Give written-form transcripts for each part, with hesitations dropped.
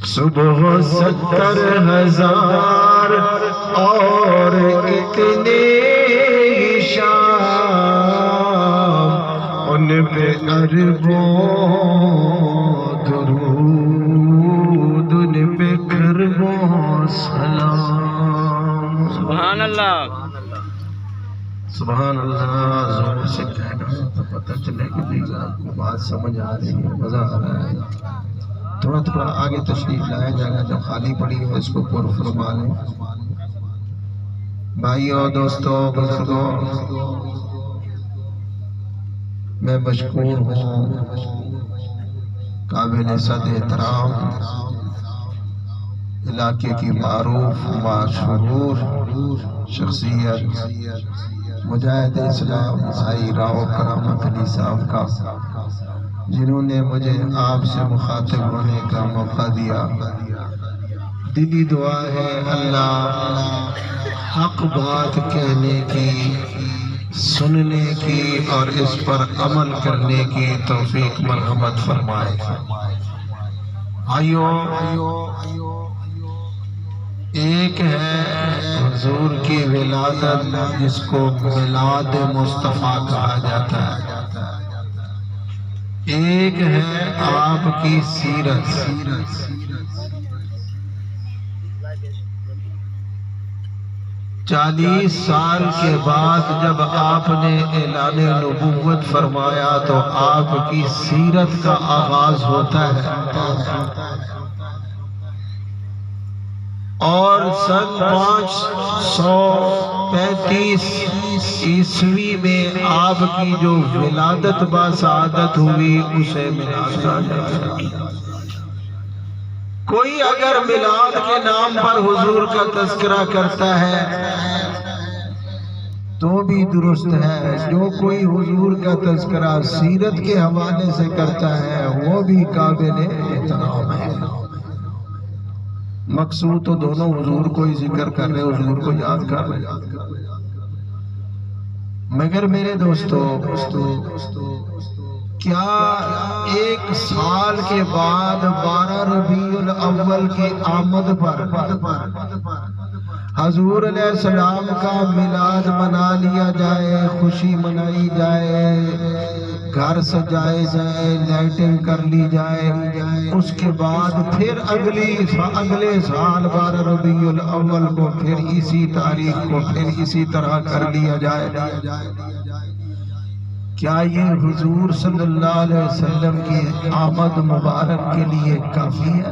صبح 70,000 اور اتنے شام، ان پہ اربوں درود، ان پہ کربوں سلام۔ سبحان اللہ، سبحان اللہ۔ زور سے کہنا تو پتہ چلے کہ آپ کو بات سمجھ آ رہی ہے، مزہ آ رہا ہے۔ تھوڑا تھوڑا آگے تشریف لایا جائے گا، جو خالی پڑی ہے اس کو پر فرما لیں۔ بھائیو، دوستو، بزرگوں، میں مشکور ہوں قابل صد احترام علاقے کی معروف مشہور شخصیت مجاہد اسلام بھائی راؤ کرامت علی صاحب کا، جنہوں نے مجھے آپ سے مخاطب ہونے کا موقع دیا۔ دلی دعا ہے اللہ حق بات کہنے کی، سننے کی اور اس پر عمل کرنے کی توفیق مرحمت فرمائے۔ آئیو، ایک ہے حضور کی ولادت جس کو میلاد مصطفیٰ کہا جاتا ہے، ایک ہے آپ کی سیرت۔ 40 سال کے بعد جب آپ نے اعلان نبوت فرمایا تو آپ کی سیرت کا آغاز ہوتا ہے، اور سن 535 عیسوی میں آپ کی جو ولادت باسعادت ہوئی اسے میلاد کہا جاتا ہے۔ کوئی اگر میلاد کے نام پر حضور کا تذکرہ کرتا ہے تو بھی درست ہے، جو کوئی حضور کا تذکرہ سیرت کے حوالے سے کرتا ہے وہ بھی قابل احترام ہے۔ مقصود تو دونوں حضور کو ہی ذکر کر رہے، حضور کو یاد کر رہے، مگر میرے دوستو، کیا 1 سال کے بعد 12 ربیع الاول کی آمد پر حضور علیہ السلام کا میلاد منا لیا جائے، خوشی منائی جائے، گھر سجائے جائے، لائٹنگ کر لی جائے، اس کے بعد پھر اگلے سال 12 ربیع الاول کو پھر اسی تاریخ کو پھر اسی طرح کر لیا جائے؟ کیا یہ حضور صلی اللہ علیہ وسلم کی آمد مبارک کے لیے کافی ہے؟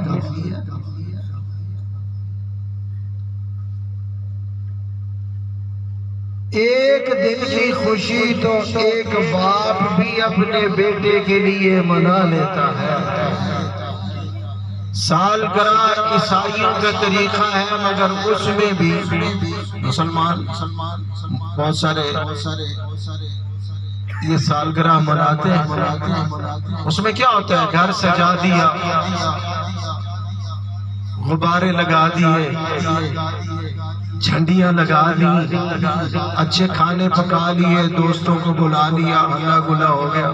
ایک دن کی خوشی تو ایک باپ بھی اپنے بیٹے کے لیے منا لیتا ہے۔ سالگرہ عیسائیوں کا طریقہ ہے، مگر اس میں بھی مسلمان بہت سارے یہ سالگرہ مناتے ہیں۔ اس میں کیا ہوتا ہے؟ گھر سجا دیا، غبارے لگا دیے، جھنڈیاں لگا دی، اچھے کھانے پکا لیے، دوستوں کو بلا لیا، ہلا گلا ہو گیا۔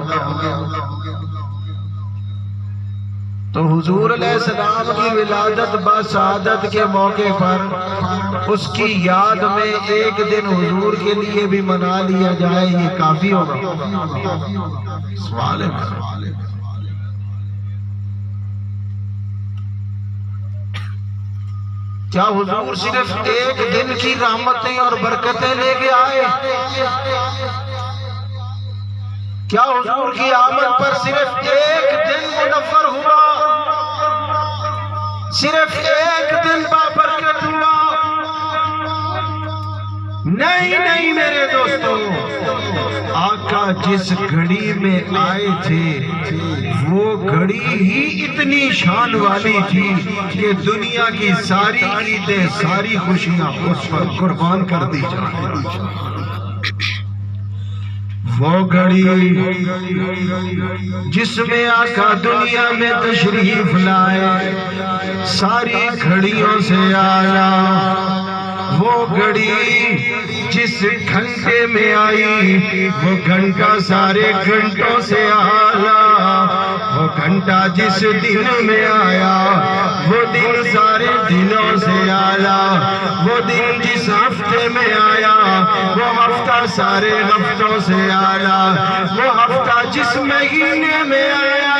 تو حضور علیہ السلام کی ولادت باسعادت کے موقع پر اس کی یاد میں ایک دن حضور کے لیے بھی منا لیا جائے، یہ کافی ہوگا؟ سوال ہے۔ کیا حضور صرف ایک دن کی رحمتیں اور برکتیں لے کے آئے؟ کیا حضور کی آمد پر صرف ایک دن منور ہوا، صرف ایک دن بابرکت ہوا؟ نہیں میرے دوستو، آقا جس گھڑی میں آئے تھے وہ گھڑی ہی اتنی شان والی تھی کہ دنیا کی ساری عیدیں، ساری خوشیاں اس پر قربان کر دی جائیں۔ وہ گھڑی جس میں آقا دنیا میں تشریف لائے، ساری گھڑیوں سے اعلیٰ وہ گھڑی جس گھنٹے میں آئی وہ گھنٹہ سارے گھنٹوں سے اعلیٰ، وہ گھنٹہ جس دن میں آیا وہ دن سارے دنوں سے اعلیٰ، وہ دن جس ہفتے میں آیا وہ ہفتہ سارے ہفتوں سے اعلیٰ، وہ ہفتہ جس مہینے میں آیا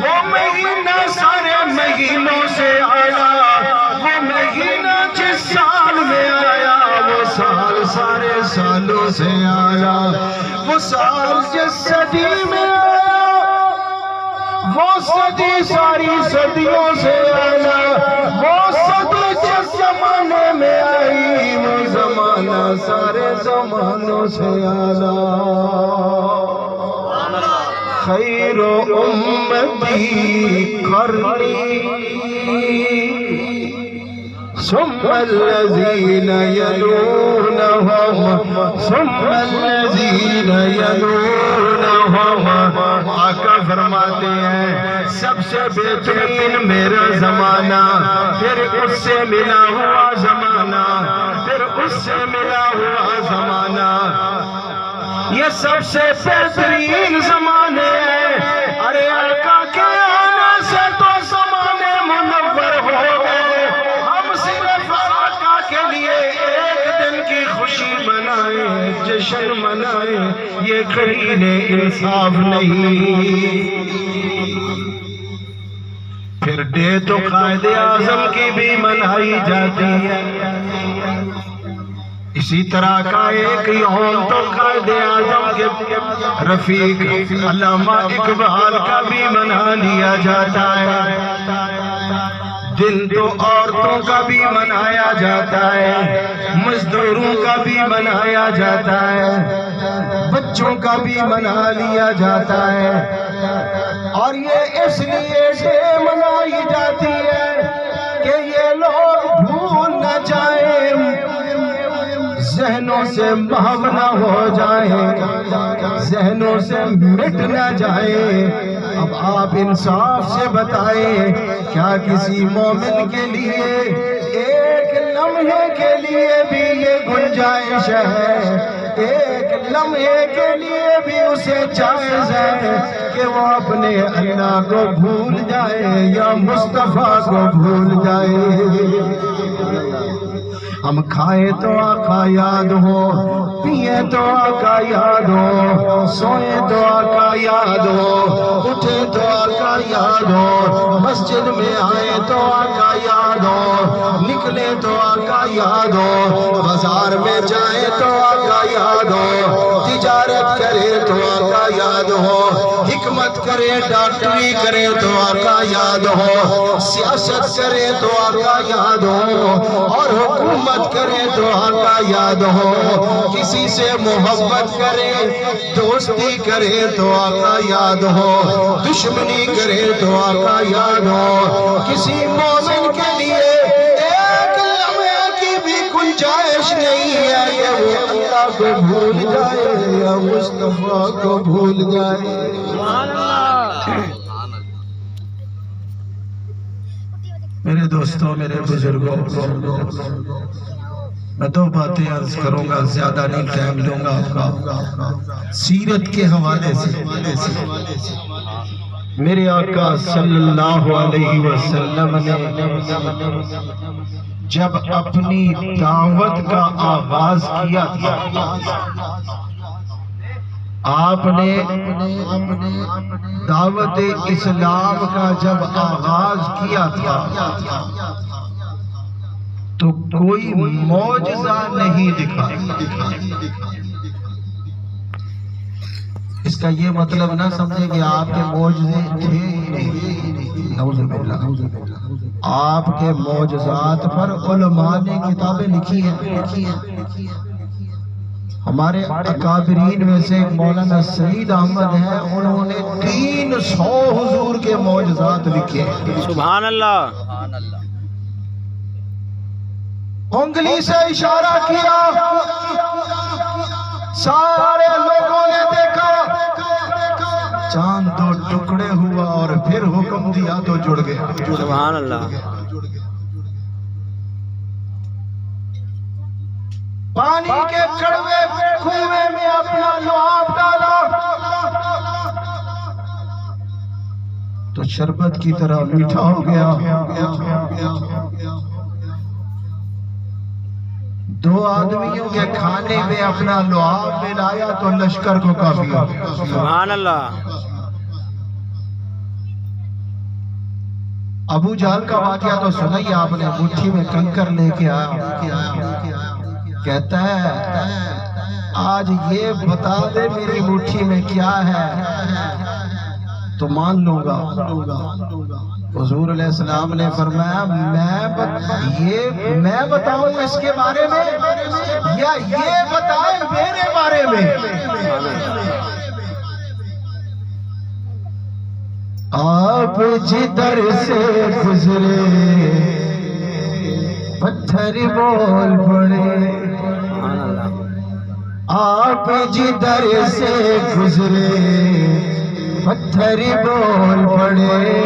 وہ مہینہ سارے مہینوں سے اعلیٰ، وہ مہینہ جس سال میں آیا وہ سال سارے سالوں سے اعلیٰ، وہ سال جس صدی میں آیا وہ صدی ساری صدیوں سے اعلیٰ، وہ صدی جس زمانے میں آئی وہ زمانہ سارے زمانوں سے اعلیٰ۔ خیر امتی قرنی ثم الذین یلونہم ثم الذین یلونہم۔ آقا فرماتے ہیں سب سے بہترین میرا زمانہ، پھر اس سے ملا ہوا زمانہ، پھر اس سے ملا ہوا زمانہ، یہ سب سے بہترین زمانے ہیں۔ ارے آقا کے آنے سے تو زمانے منور ہو گئے، ہم صرف آقا کے لیے ایک دن کی خوشی منائیں، جشن منائیں، یہ قرین انصاف نہیں۔ پھر ڈے تو قائد اعظم کی بھی منائی جاتی ہے، اسی طرح کا ایک یوم تو قائد اعظم کے رفیق علامہ اقبال کا بھی منا لیا جاتا ہے۔ دن تو عورتوں کا بھی منایا جاتا ہے، مزدوروں کا بھی منایا جاتا ہے، بچوں کا بھی منا لیا جاتا ہے، اور یہ اس لیے ڈے منائی جاتی ہے کہ یہ لوگ بھول نہ جائیں، ذہنوں سے محو نہ ہو جائیں، ذہنوں سے مٹ نہ جائیں۔ اب آپ انصاف سے بتائیں، کیا کسی مومن کے لیے ایک لمحے کے لیے بھی یہ گنجائش ہے، ایک لمحے کے لیے بھی اسے جائز ہے کہ وہ اپنے اللہ کو بھول جائے یا مصطفیٰ کو بھول جائے؟ ہم کھائیں تو آقا یاد ہو، پیئیں تو آقا یاد ہو، سوئیں تو آقا یاد ہو، اٹھیں تو آقا یاد ہو، مسجد میں آئیں تو آقا یاد ہو، نکلیں تو آقا یاد ہو، بازار میں جائیں تو آقا یاد ہو، تجارت کریں تو آقا یاد ہو، حکمت کریں ڈاکٹری کریں تو آقا یاد ہو، سیاست کریں تو آقا یاد ہو، اور حکومت کریں تو آقا یاد ہو، کسی سے محبت کریں دوستی کریں تو آقا یاد ہو، دشمنی کریں تو آقا یاد ہو۔ کسی مومن کے لیے ایک لمحے کی بھی گنجائش نہیں ہے کہ وہ اللہ کو بھول جائے یا مصطفیٰ کو بھول جائے۔ میرے دوستوں، میرے بزرگوں، میں دو باتیں عرض کروں گا، زیادہ نہیں ٹائم دوں گا آپ کا۔ سیرت کے حوالے سے میرے آقا صلی اللہ علیہ وسلم نے جب اپنی دعوت کا آغاز کیا تھا، آپ نے دعوت اسلام کا جب آغاز کیا تھا تو کوئی معجزہ نہیں دکھا۔ اس کا یہ مطلب نہ سمجھے کہ آپ کے معجزے تھے نہیں، نعوذ باللہ۔ آپ کے معجزات پر علماء نے کتابیں لکھی ہیں۔ ہمارے اکابرین میں سے مولانا سعید احمد ہیں، انہوں نے 300 حضور کے معجزات لکھے ہیں۔ سبحان اللہ۔ انگلی سے اشارہ کیا، سارے لوگوں نے دیکھا، چاند دو ٹکڑے ہوا اور پھر حکم دیا تو جڑ گیا۔ سبحان اللہ۔ پانی کے کڑوے کنویں میں اپنا لعاب ڈالا تو شربت کی طرح میٹھا ہو گیا۔ دو آدمیوں کے کھانے میں اپنا لعاب ملایا تو لشکر کو کافی ہو گیا۔ سبحان اللہ۔ ابو جہل کا واقعہ تو سنا ہی آپ نے، مٹھی میں کنکر لے کے آیا، کہتا ہے آج یہ بتا دے میری مٹھی میں کیا ہے تو مان لوں گا۔ حضور علیہ السلام نے فرمایا میں بتاؤں اس کے بارے میں یا یہ بتائیں میرے بارے میں؟ آپ جدھر سے گزرے پتھر بول پڑے، آپ جدھر سے گزرے پتھر بول پڑے،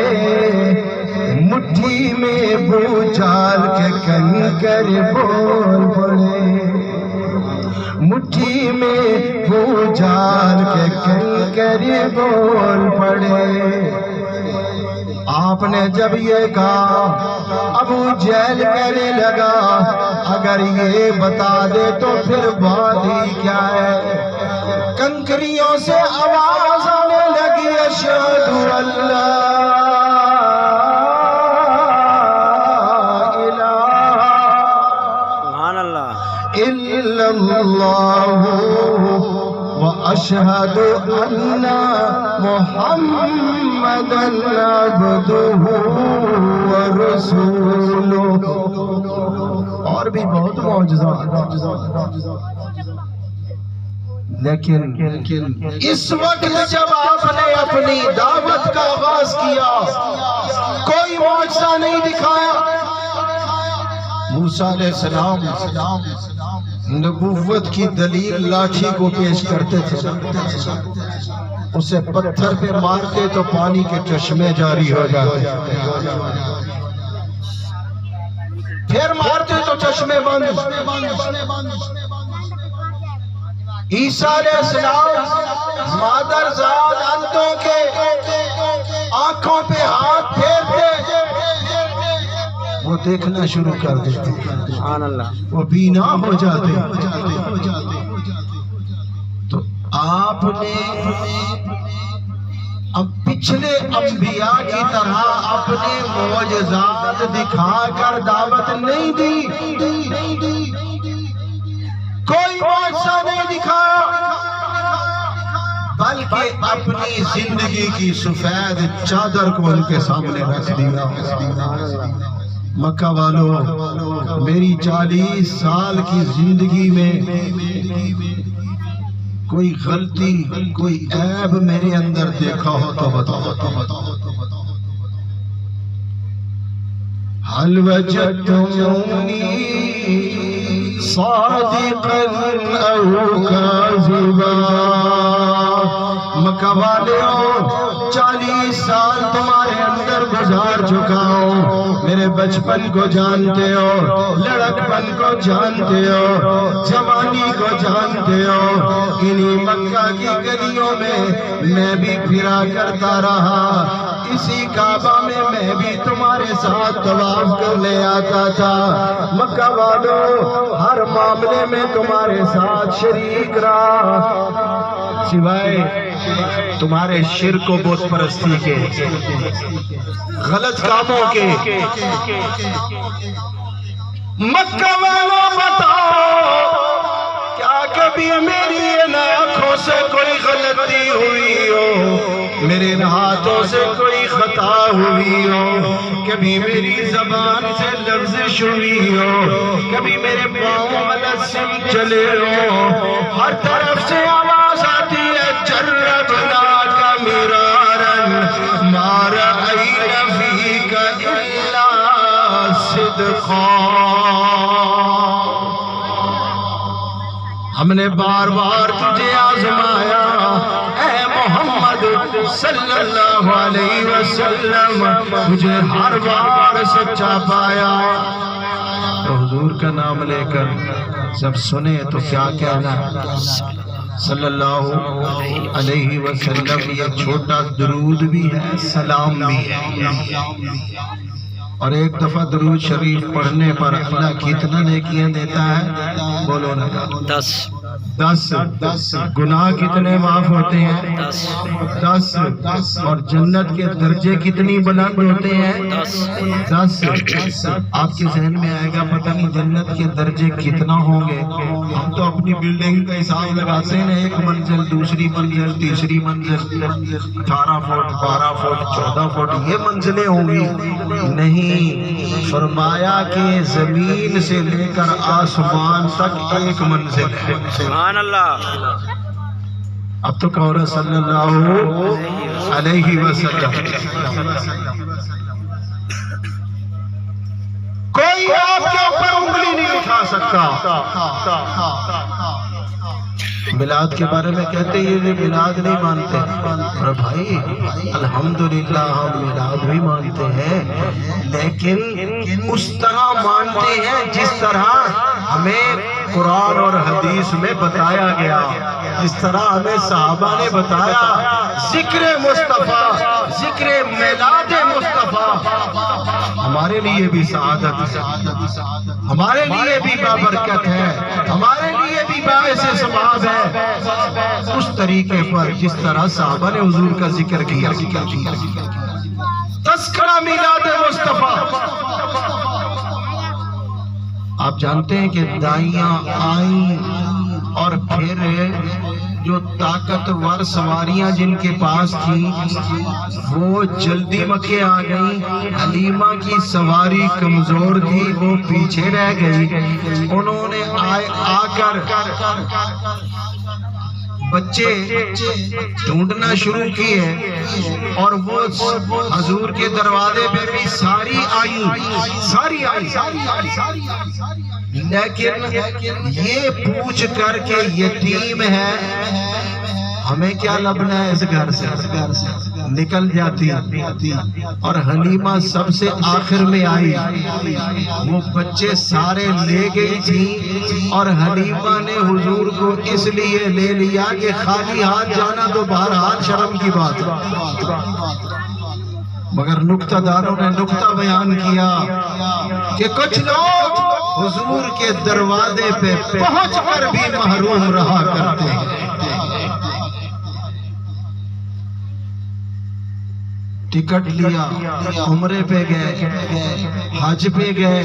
مٹھی میں بھوچال کے کنکر بول پڑے، مٹھی میں بھوچال کے کنکر بول پڑے۔ آپ نے جب یہ کہا ابو جہل کہنے لگا اگر یہ بتا دے تو پھر بات ہی کیا ہے؟ کنکریوں سے آواز آنے لگی اشہد ان لا الہ الا اللہ واشہد ان محمدًا عبدہ ورسولہ۔ اور بھی بہت معجزات، لیکن اس وقت جب آپ نے اپنی دعوت کا آغاز کیا کوئی معجزہ نہیں دکھایا۔ موسیٰ علیہ السلام نبوت کی دلیل لاٹھی کو پیش کرتے تھے، اسے پتھر پہ مارتے تو پانی کے چشمے جاری ہو جاتے، پھر مارتے تو چشمے بند۔ عیسیٰ علیہ السلام مادر زاد اندھوں کے آنکھوں پہ ہاتھ پھیرتے وہ دیکھنا شروع کر دیتے، سبحان اللہ، وہ بینا ہو جاتے۔ تو آپ نے اب پچھلے انبیاء کی طرح اپنے معجزات دکھا کر دعوت نہیں دی، کوئی معجزہ نہیں دکھایا، بلکہ اپنی زندگی کی سفید چادر کو ان کے سامنے رکھ دیا۔ مکہ والو، میری 40 سال کی زندگی میں کوئی غلطی کوئی عیب میرے اندر دیکھا ہو تو بتاؤ۔ حل وجدتمونی صادقا او کاذبا۔ مکہ والوں، 40 سال تمہارے اندر گزار چکا ہوں، میرے بچپن کو جانتے ہو، لڑکپن کو جانتے ہو، جوانی کو جانتے ہو۔ انہی مکہ کی گلیوں میں بھی پھرا کرتا رہا، اسی کعبہ میں بھی تمہارے ساتھ طواف کرنے آتا تھا۔ مکہ والوں، ہر معاملے میں تمہارے ساتھ شریک رہا، سوائے تمہارے شرک و بت پرستی کے، غلط کاموں کے۔ مکہ والوں بتاؤ، کیا کبھی میری آنکھوں سے کوئی غلطی ہوئی ہو، میرے ہاتھوں سے کوئی خطا ہوئی ہو، کبھی میری زبان سے لفظش ہوئی ہو، کبھی میرے پاؤں غلط سمت چلے ہو؟ ہر طرف سے آواز آتی ہے جربناک مرارا ما رأینا فیک الا صدقا۔ ہم نے بار بار تجھے آزمایا اے محمد صلی اللہ علیہ وسلم، تجھے ہر بار سچا پایا۔ تو حضور کا نام لے کر جب سنے تو کیا کہنا صلی اللہ علیہ وسلم. یہ چھوٹا درود بھی ہے، سلام بھی ہے. اور ایک دفعہ درود شریف پڑھنے پر اللہ کتنا نیکیاں دیتا ہے؟ بولو نا. 10 گناہ کتنے معاف ہوتے ہیں؟ 10. اور جنت کے درجے کتنی بلند ہوتے ہیں؟ 10. آپ کے ذہن میں آئے گا پتہ نہیں جنت کے درجے کتنا ہوں گے. ہم تو اپنی بلڈنگ کا حساب لگاتے ہیں، ایک منزل، دوسری منزل، تیسری منزل، 18 فٹ، 12 فٹ، 14 فٹ یہ منزلیں ہوں گی. نہیں، فرمایا کہ زمین سے لے کر آسمان تک ایک منزل ہے. سبحان اللہ. اب تو کہو رہا صلی اللہ علیہ وسلم. کوئی آپ کے اوپر انگلی نہیں اٹھا سکتا. میلاد کے بارے میں کہتے ہیں یہ میلاد نہیں مانتے. اور بھائی الحمدللہ ہم میلاد بھی مانتے ہیں، لیکن اس طرح مانتے ہیں جس طرح ہمیں قرآن اور حدیث میں بتایا گیا، جس طرح ہمیں صحابہ نے بتایا. ذکر مصطفیٰ، ذکر میلاد مصطفیٰ ہمارے لیے بھی سعادت ہے، ہمارے لیے بھی بابرکت ہے، ہمارے لیے بھی باعث ثواب ہے. اس طریقے پر جس طرح صحابہ نے حضور کا ذکر کیا. تذکرہ میلاد مصطفیٰ. آپ جانتے ہیں کہ دائیاں آئیں اور پھر جو طاقتور سواریاں جن کے پاس تھیں وہ جلدی مکے آ گئیں. حلیمہ کی سواری کمزور تھی، وہ پیچھے رہ گئی. انہوں نے آ کر بچے ڈھونڈنا شروع کیے اور وہ حضور کے دروازے پہ بھی ساری آئی. لیکن یہ پوچھ کر کے یتیم ہے، ہمیں کیا لبنا ہے اس گھر سے، نکل جاتی. اور حلیمہ سب سے آخر میں آئی. وہ بچے سارے لے گئی تھی اور حلیمہ نے حضور کو اس لیے لے لیا کہ خالی ہاتھ جانا تو بہرحال شرم کی بات ہے. مگر نکتہ داروں نے نکتہ بیان کیا کہ کچھ لوگ حضور کے دروازے پہ پہنچ کر بھی محروم رہا کرتے ہیں. ٹکٹ لیا، عمرے پہ گئے، حج پہ گئے،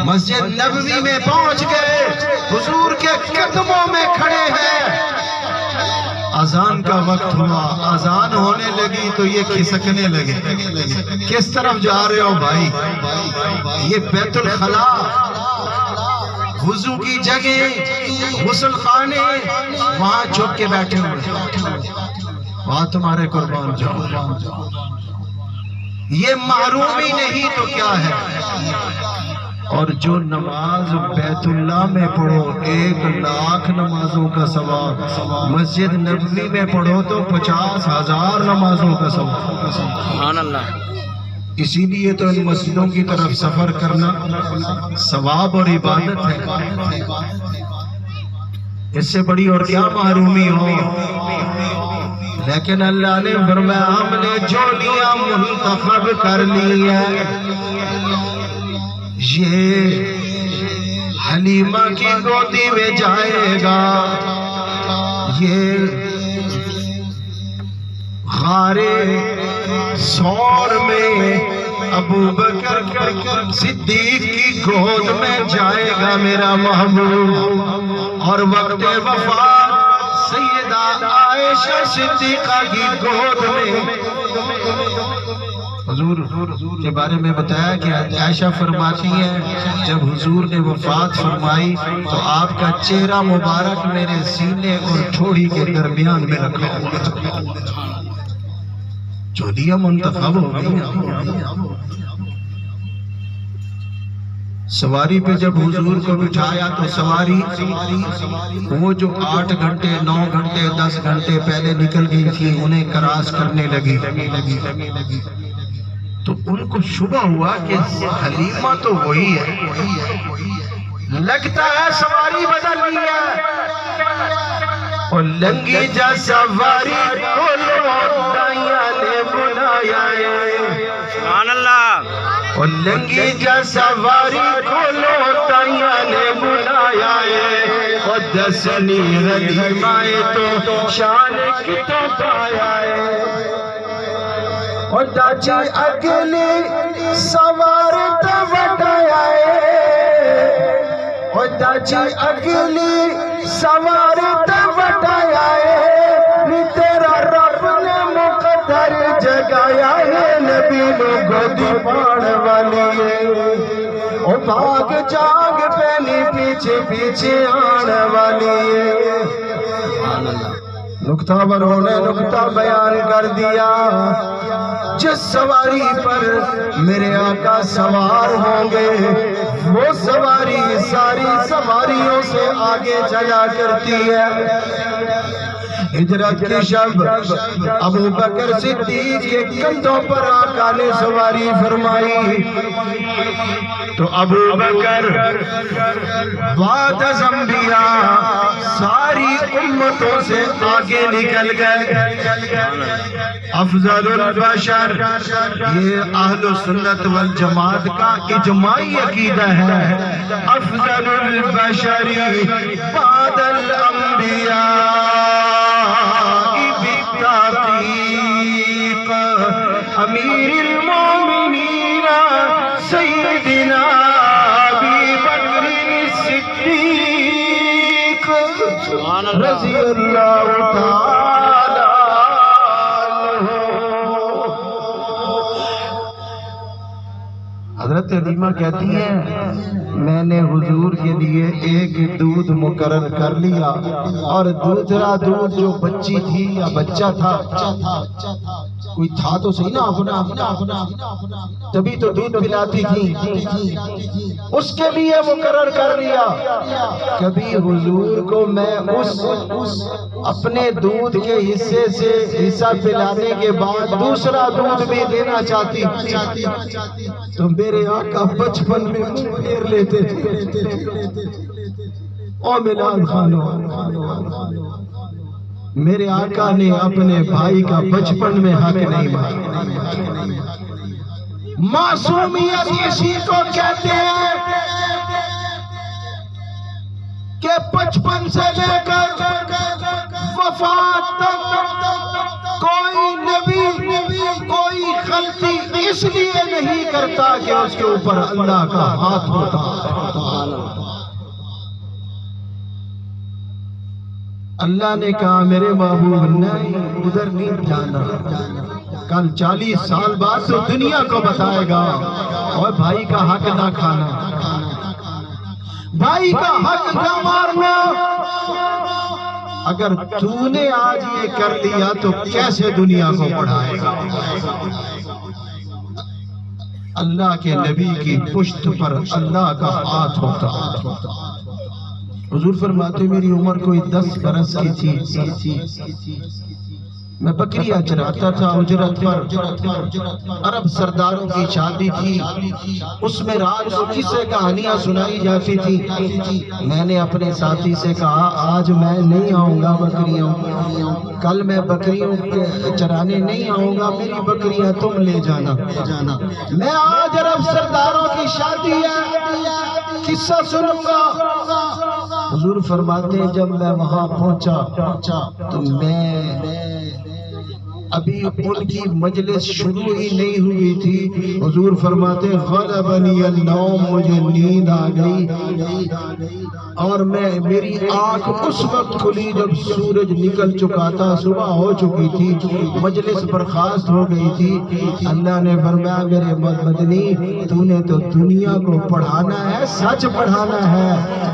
مسجد نبوی میں پہنچ گئے، حضور کے قدموں میں کھڑے ہیں. اذان کا وقت ہوا، اذان ہونے لگی تو یہ کھسکنے لگے. کس طرف جا رہے ہو بھائی؟ یہ بیت الخلا، وضو کی جگہ، غسل خانے، وہاں چھپ کے بیٹھے ہوئے، وہاں تمہارے قربان جاؤ. یہ محرومی نہیں تو کیا ہے؟ اور جو نماز بیت اللہ میں پڑھو 1,00,000 نمازوں کا ثواب، مسجد نبوی میں پڑھو تو 50,000 نمازوں کا ثواب. سبحان اللہ. اسی لیے تو ان مسجدوں کی طرف سفر کرنا ثواب اور عبادت ہے. اس سے بڑی اور کیا محرومی ہو؟ لیکن اللہ نے فرمایا ہم نے جولیاں منتخب کر لی ہے. یہ حلیمہ کی گودی میں جائے گا، یہ غار ثور میں ابو بکر صدیق کی گود میں جائے گا میرا محبوب. اور وقت وفات سیدہ عائشہ صدیقہ کی گود میں. حضور کے بارے میں بتایا کہ عائشہ فرماتی ہیں جب حضور نے وفات فرمائی تو آپ کا چہرہ مبارک میرے سینے اور ٹھوڑی کے درمیان میں رکھا ہوا تھا. جولیاں منتخب ہو گئی. سواری پہ جب حضور کو بٹھایا تو سواری وہ جو 8 گھنٹے 9 گھنٹے 10 گھنٹے پہلے نکل گئی تھی انہیں کراس کرنے لگی. تو ان کو شبہ ہوا کہ حلیمہ تو وہی ہے، لگتا ہے سواری بدل لی ہے، اور لنگی جا سواری کو لوٹائیاں نے بلایا ہے، سبحان اللہ، اور لنگی جا سواری کو لوٹائیاں نے بلایا ہے، اور دسنی حلیمہ تو شان کی تو پایا ہے، اور داچی اگلی سوار تا وٹایا ہے، اور داچی اگلی سوار تا وٹایا ہے، نی تیرا رب نے مقدر جگایا ہے، نبی لوگوں دی پان والی ہے، اور بھاگ جاگ پہنی پیچھے پیچھے آن والی ہے۔ سبحان اللہ، نکتہ بروں نے نکتہ بیان کر دیا، جس سواری پر میرے آقا سوار ہوں گے وہ سواری ساری سواریوں سے آگے چلا کرتی ہے۔ ہجرت کی شب ابو بکر صدیق کے کندھوں پر آقا نے سواری فرمائی، تو ابو بکر بعد از انبیاء ساری امتوں سے آگے نکل گئے۔ افضل البشر، یہ اہل سنت والجماعت کا اجماعی عقیدہ ہے، افضل البشر بعد الانبیاء بالتحقیق امیر المومنین سیدنا ابی بکر الصدیق رضی اللہ تعالی عنہ۔ حضرت حلیمہ کہتی ہیں میں نے حضور کے لیے ایک دودھ مقرر کر لیا، اور دوسرا دودھ جو بچی تھی یا بچہ تھا، کوئی تھا تو صحیح نا اپنا، تبھی تو دودھ پلاتی تھی، اس کے لیے مقرر کر لیا۔ کبھی حضور کو میں اس اپنے دودھ کے حصے سے حصہ پلانے کے بعد دوسرا دودھ بھی دینا چاہتی تو میرے آقا بچپن میں منہ پھیر لیتے تھے، او میلاد خانو، میرے آقا نے اپنے بھائی کا بچپن میں حق نہیں مانا۔ معصومیت اسی کو کہتے ہیں کہ بچپن سے لے کر وفات تک کوئی نبی کوئی غلطی اس لیے نہیں کرتا کہ اس کے اوپر اللہ کا ہاتھ ہوتا۔ اللہ نے کہا میرے محبوب نہیں ادھر نہیں جانا، کل 40 سال بعد تو دنیا کو بتائے گا، اور بھائی کا حق نہ کھانا، بھائی کا حق نہ مارنا۔ اگر تو نے آج یہ کر لیا تو کیسے دنیا کو پڑھائے گا؟ اللہ کے نبی کی پشت پر اللہ کا ہاتھ ہوتا۔ حضور فرماتے میری عمر کوئی 10 برس کی تھی، میں بکریاں چراتا تھا اجرت پر، عرب سرداروں کی شادی تھی، اس میں رات کو قصے کہانیاں سنائی جاتی تھی۔ میں نے اپنے ساتھی سے کہا آج میں نہیں آؤں گا بکریوں، کل میں بکریوں چرانے نہیں آؤں گا، میری بکریاں تم لے جانا، میں آج عرب سرداروں کی شادی ہے قصہ سنوں گا۔ حضور فرماتے ہیں جب میں وہاں پہنچا تو میں ابھی ان کی مجلس شروع ہی نہیں ہوئی تھی، حضور فرماتے غلبنی النوم، مجھے نیند آ گئی، اور میری آنکھ اس وقت کھلی جب سورج نکل چکا تھا، صبح ہو چکی تھی، مجلس برخاست ہو گئی تھی۔ اللہ نے فرمایا میرے مدنی تو نے تو دنیا کو پڑھانا ہے، سچ پڑھانا ہے،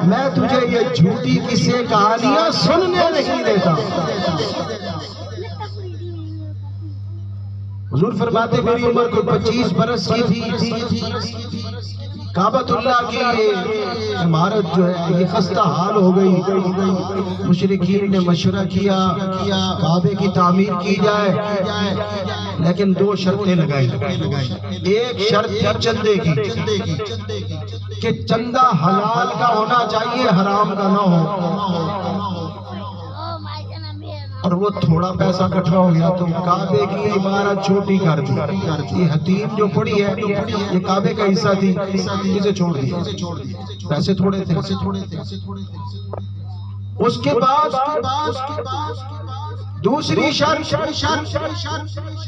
میں تجھے یہ جھوٹی قصے کہانیاں سننے نہیں دیتا۔ حضور فرماتے میری عمر کوئی 25 برس کی تھی، کعبۃ اللہ کی یہ عمارت جو ہے یہ خستہ حال ہو گئی. مشرکین نے مشورہ کیا کعبے کی تعمیر کی جائے، لیکن دو شرطیں لگائی. ایک شرط تھی چندے کی کہ چندہ حلال کا ہونا چاہیے، حرام کا نہ ہو. اور وہ تھوڑا پیسہ اکٹھا ہو گیا تو کعبے کی عمارت چھوٹی کر دی. یہ حتیم جو پڑی ہے یہ کعبے کا حصہ تھی، اسے چھوڑ دیا. پیسے تھوڑے تھے. اس کے بعد دوسری شرط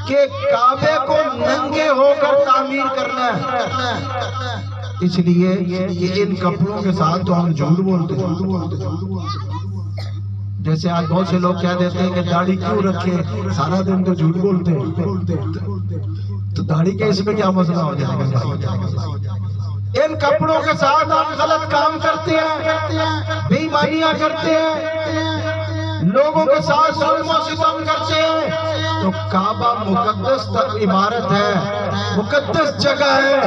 کہ کعبے کو ننگے ہو کر تعمیر کرنا ہے. اس لیے کہ ان کپڑوں کے ساتھ تو ہم جھوٹ بولتے ہیں. جیسے آج بہت سے لوگ کہہ دیتے ہیں کہ داڑھی کیوں رکھے، سارا دن تو جھوٹ بولتے ہیں. تو داڑھی کے اس میں کیا مسئلہ ہو جائے گا؟ ان کپڑوں کے ساتھ ہم غلط کام کرتے ہیں، بے ایمانیاں کرتے ہیں، لوگوں کے ساتھ ظلم و ستم کرتے ہیں. تو کعبہ مقدس عمارت ہے، مقدس جگہ ہے،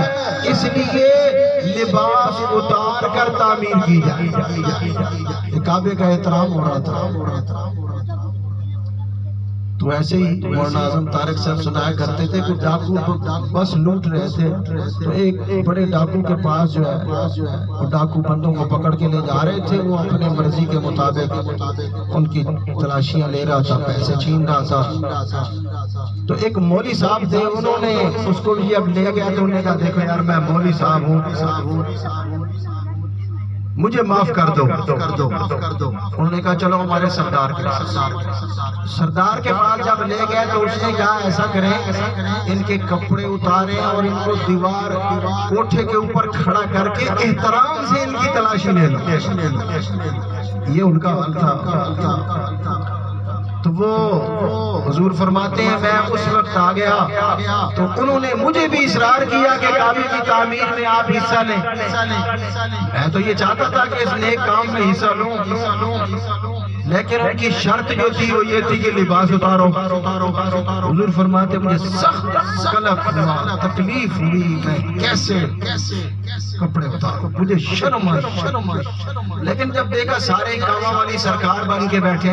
اس لیے لباس اتار کر تعمیر کی جائے. کعبے کا احترام ہو رہا تھا. تو ایسے ہی مولانا اعظم طارق صاحب سنایا کرتے تھے کہ ڈاکو بس لوٹ رہے تھے تو ایک بڑے ڈاکو کے پاس جو ہے وہ ڈاکو بندوں کو پکڑ کے لے جا رہے تھے. وہ اپنے مرضی کے مطابق ان کی تلاشیاں لے رہا تھا، پیسے چھین رہا تھا. تو ایک مولوی صاحب تھے، انہوں نے اس کو جب لے گیا تو انہوں نے کہا دیکھو یار میں مولوی صاحب ہوں، مجھے معاف کر دو. انہوں نے کہا چلو ہمارے سردار کے پاس جب لے گئے تو اس نے کہا ایسا کریں ان کے کپڑے اتاریں اور ان کو دیوار کوٹھے کے اوپر کھڑا کر کے احترام سے ان کی تلاشی لے لو. یہ ان کا حال تھا. تو وہ حضور فرماتے ہیں میں اس وقت آ گیا تو انہوں نے مجھے بھی اصرار کیا کہ کعبے کی تعمیر میں آپ حصہ لیں. میں تو یہ چاہتا تھا کہ اس نیک کام میں حصہ لوں، لیکن ان کی شرط جو تھی وہ یہ تھی کہ لباس اتارو. حضور فرماتے مجھے سخت کلف ہوا، تکلیف ہوئی، میں کیسے کپڑے اتارو، مجھے شرم آئی. لیکن جب دیکھا سارے کاموں والی سرکار بن کے بیٹھے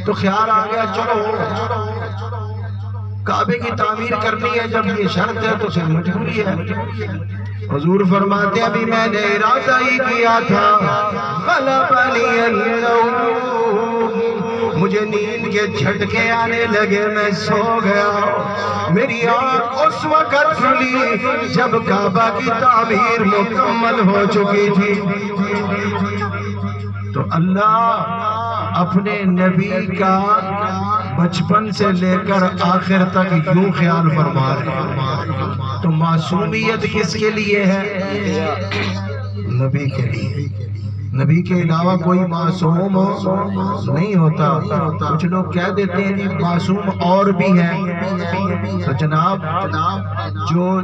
تو خیال آ گیا چلو کعبے کی تعمیر کرنی ہے، جب یہ شرط ہے تو پھر مجبوری ہے. حضور فرماتے ابھی میں نے ارادہ ہی کیا تھا، غلبنی النوم، مجھے نیند کے جھٹکے آنے لگے، میں سو گیا. میری آنکھ اس وقت کھلی جب کعبہ کی تعمیر مکمل ہو چکی تھی. تو اللہ اپنے نبی کا بچپن سے لے کر آخر تک یوں خیال فرما رہے ہیں. تو معصومیت کس کے لیے ہے؟ نبی کے لیے. نبی کے علاوہ کوئی معصوم نہیں ہوتا. کچھ لوگ کہہ دیتے ہیں کہ معصوم اور بھی ہیں. تو جناب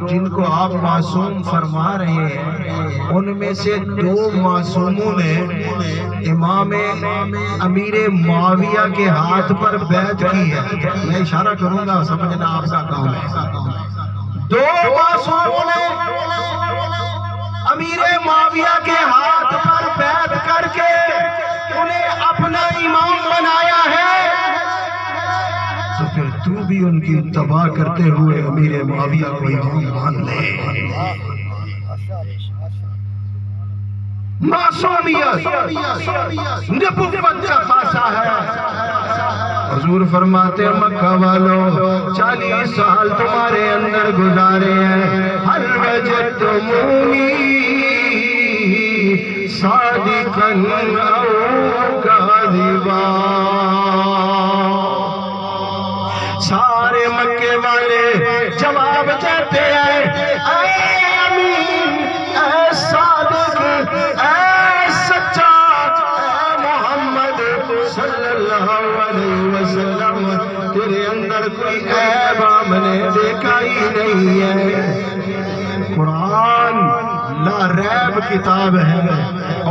جن کو آپ معصوم فرما رہے ہیں ان میں سے دو معصوموں نے امام امیر معاویہ کے ہاتھ پر بیعت کی ہے. میں اشارہ کروں گا، سمجھنا آپ کا کام ہے. دو معصوموں نے امیر معاویہ کے ہاتھ پر بیعت کر کے انہیں اپنا امام بنایا ہے. تو پھر تو بھی ان کی اتباع کرتے ہوئے امیر معاویہ کو امام مان لے. معصومیت نبوت کا خاصہ ہے. حضور فرماتے مکہ والو 40 سال تمہارے اندر گزارے ہیں، ہر وجدتمونی صادقا او کاذبا. سارے مکے والے جواب دیتے ہیں اے امین، اے صادق، اے سچا، اے محمد صلی اللہ علیہ وسلم، تیرے اندر کوئی عیب ہم نے دیکھا ہی نہیں ہے. قرآن لا ریب کتاب ہے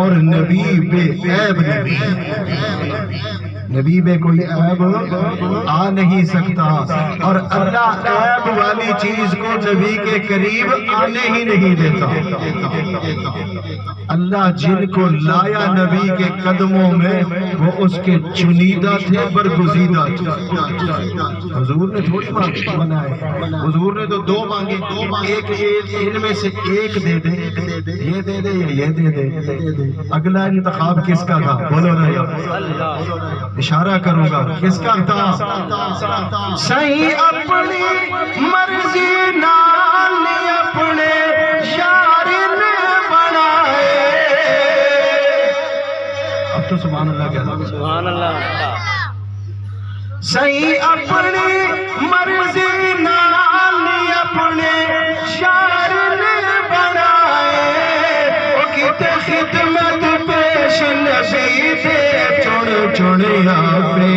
اور نبی بے عیب نبی. نبی میں کوئی عیب آ نہیں سکتا، اور اللہ عیب والی چیز کو نبی کے قریب آنے ہی نہیں دیتا۔ اللہ جن کو لایا نبی کے قدموں میں وہ اس کے چنیدہ تھے، برگزیدہ تھے۔ حضور نے تھوڑی منائے، حضور نے تو دو مانگے، ایک ان میں سے ایک دے دے، یہ دے دے یہ دے دے۔ اگلا انتخاب کس کا تھا؟ بولو نا یار، اشارہ کروں گا کس کا تھا؟ صحیح اپنی مرضی نال اپنے یار نے بنائے۔ اب تو سبحان اللہ کہہ، سبحان اللہ۔ صحیح اپنی مرضی نال اپنے یار نے بنائے، وہ کتے خدمت پیش نبی دے چن چنیا پہ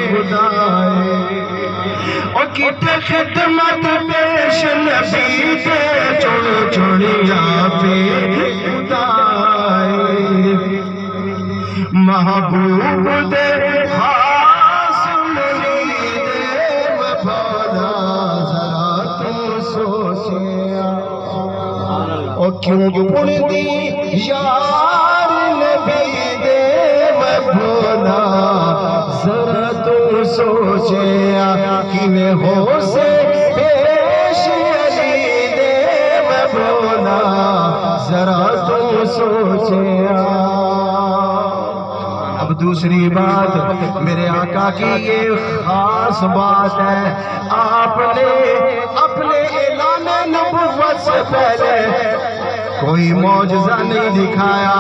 خدائے، وہ کتے خدمت پیش نبی دے چن چنیا پہ خدائے۔ محبوب دے خاص مرید وفادا ذرا تو سوچیا، او کیوں پڑھدی یار نبی دے وفادا ذرا تو سوچیا، کیویں ہو سے پیش علی دے وفادا ذرا تو سوچیا۔ اب دوسری بات میرے آقا کی یہ خاص بات ہے، آپ نے اپنے اعلان نبوت سے پہلے کوئی معجزہ نہیں دکھایا،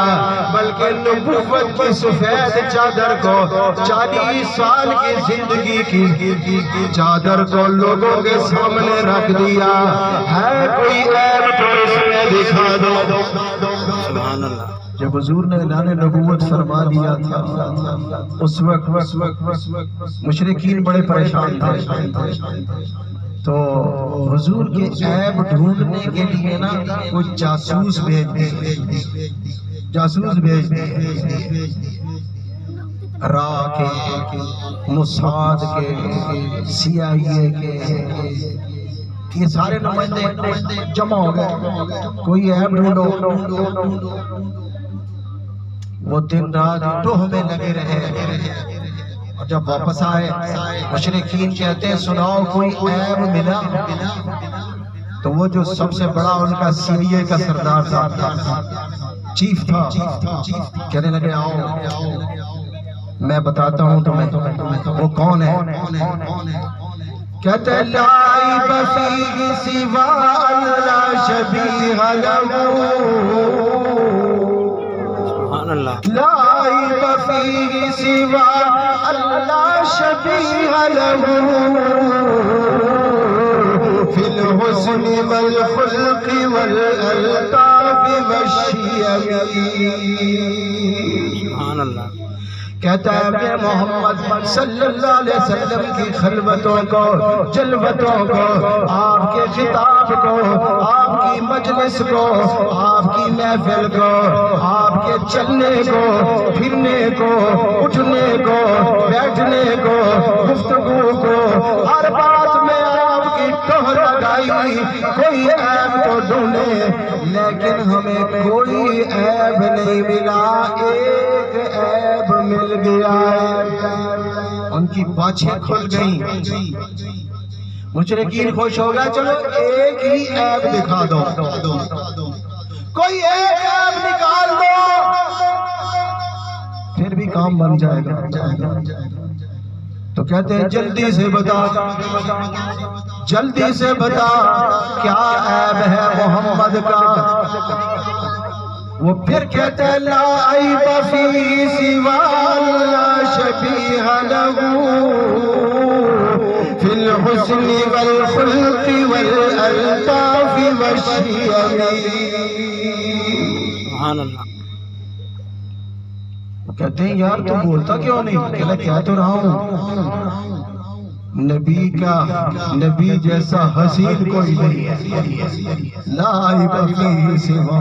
بلکہ نبوت کی سفید چادر کو 40 سال کی زندگی کی چادر کو لوگوں کے سامنے رکھ دیا ہے۔ کوئی عیب تو اس میں دکھا دو۔ سبحان اللہ۔ جب حضور نے اعلان نبوت فرما دیا تھا، اس وقت مشرکین بڑے پریشان تھے، تو حضور کے عیب ڈھونڈنے کے لیے نا کوئی جاسوس بھیج دیے، را کے، موساد کے، CIA کے، یہ سارے نمائندے جمع ہو گئے، کوئی عیب ڈھونڈو۔ وہ دن رات ٹوہ میں لگے رہے، اور جب واپس آئے مشرکین کہتے ہیں سناؤ کوئی عیب ملا؟ تو وہ جو سب سے بڑا ان کا CIA کا سردار تھا، چیف تھا، کہنے لگے آؤ میں بتاتا ہوں تمہیں وہ کون ہے۔ کہتے لا عیب فیہ سوا اللہ شبیہ لہ، لا عیب فیہ سوا اللہ شبیہ لہ، فی الحسن والخلق والالطاف والشیم۔ سبحان اللہ۔ کہتا ہے کہ محمد صلی اللہ علیہ وسلم کی خلوتوں کو، جلوتوں کو، آپ کے خطاب کو، آپ کی مجلس کو، آپ کی محفل کو، آپ کے چلنے کو، پھرنے کو، اٹھنے کو، بیٹھنے کو، گفتگو کو، ہر بات میں آپ کی ٹوہ لگائی۔ کوئی عیب تو ڈھونڈے لیکن ہمیں کوئی عیب نہیں ملا، ایک عیب مل گیا ہے۔ ان کی باچھیں کھل گئیں، مشرکین خوش ہو گئے، چلو ایک ہی عیب دکھا دو، کوئی ایک عیب نکال دو، پھر بھی کام بن جائے گا۔ تو کہتے ہیں جلدی سے بتا، جلدی سے بتا کیا عیب ہے محمد کا۔ وہ پھر کہتے ہیں لا عیب فیہ سوا اللہ شبیہ لہ، فی الحسن والخلق والالطاف والشیم۔ سبحان اللہ۔ کہتے ہیں یار تو بولتا کیوں نہیں؟ کہ میں کہہ تو رہا ہوں نبی جیسا حسین کوئی نہیں ہے، لا عیب فیہ سوا،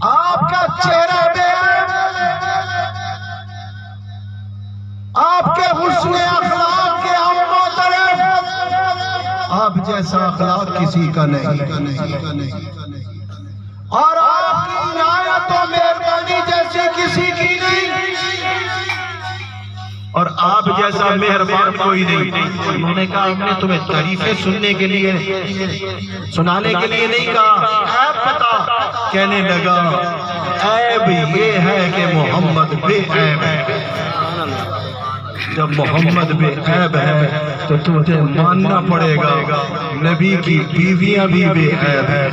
آپ کا چہرہ بے عیب، حسن اخلاق کے ہم معترف، آپ جیسا اخلاق کسی کا نہیں، اور آپ کی عنایت و مہربانی جیسی کسی کی نہیں، اور آپ جیسا مہربان کوئی نہیں۔ انہوں نے کہا ہم نے تمہیں تعریفیں سننے کے لیے سنانے کے لیے نہیں کہا، عیب بتا۔ کہنے لگا عیب یہ ہے کہ محمد بے عیب ہے۔ جب محمد بے عیب ہے تو تجھے ماننا پڑے گا نبی کی بیویاں بھی بے عیب ہیں،